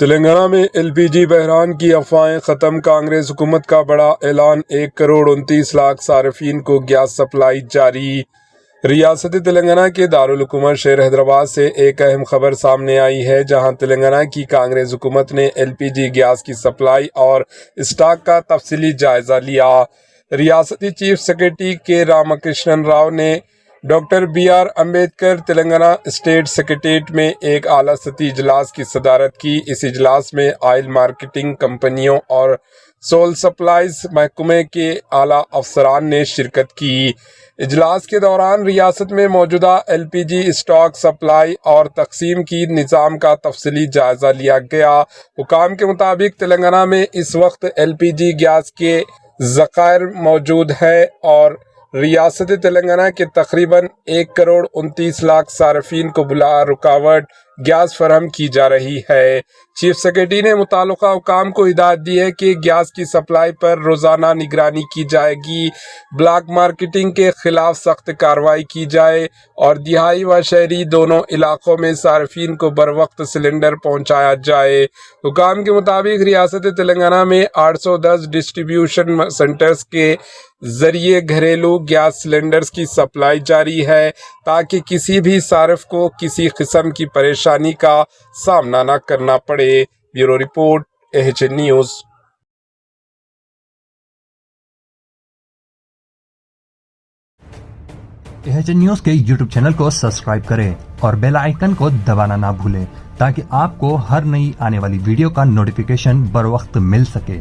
تلنگانہ میں L P جی بحران کی افواہیں ختم، کانگریس حکومت کا بڑا اعلان، 1,29,00,000 صارفین کو گیس سپلائی جاری۔ ریاست تلنگانہ کے دارالحکومت شہر حیدرآباد سے ایک اہم خبر سامنے آئی ہے، جہاں تلنگانہ کی کانگریس حکومت نے ایل پی جی گیس کی سپلائی اور اسٹاک کا تفصیلی جائزہ لیا۔ ریاستی چیف سیکرٹری کے راماکرشنن راؤ نے doctor B R Ambedkar Telangana state secretariat میں ایک اعلیٰ سطحی اجلاس کی صدارت کی۔ اس اجلاس میں آئل مارکیٹنگ کمپنیوں اور سول سپلائز محکمے کے اعلیٰ افسران نے شرکت کی۔ اجلاس کے دوران ریاست میں موجودہ ایل پی جی اسٹاک، سپلائی اور تقسیم کی نظام کا تفصیلی جائزہ لیا گیا۔ حکام کے مطابق تلنگانہ میں اس وقت ایل پی جی گیس کے ذخائر موجود ہیں اور ریاست تلنگانہ کے تقریباً 1,29,00,000 صارفین کو بلا رکاوٹ گیس فراہم کی جا رہی ہے۔ چیف سیکرٹری نے متعلقہ حکام کو ہدایت دی ہے کہ گیس کی سپلائی پر روزانہ نگرانی کی جائے گی، بلیک مارکیٹنگ کے خلاف سخت کارروائی کی جائے اور دیہی و شہری دونوں علاقوں میں صارفین کو بروقت سلنڈر پہنچایا جائے۔ حکام کے مطابق ریاست تلنگانہ میں 810 ڈسٹریبیوشن سینٹرز کے ذریعے گھریلو گیس سلنڈرز کی سپلائی جاری ہے، تاکہ کسی بھی صارف کو کسی قسم کی پریشانی کا سامنا نہ کرنا پڑے۔ Bureau report, AHN news. AHN news کے یوٹیوب چینل کو سبسکرائب کریں اور بیل آئیکن کو دبانا نہ بھولیں، تاکہ آپ کو ہر نئی آنے والی ویڈیو کا نوٹیفیکیشن بروقت مل سکے۔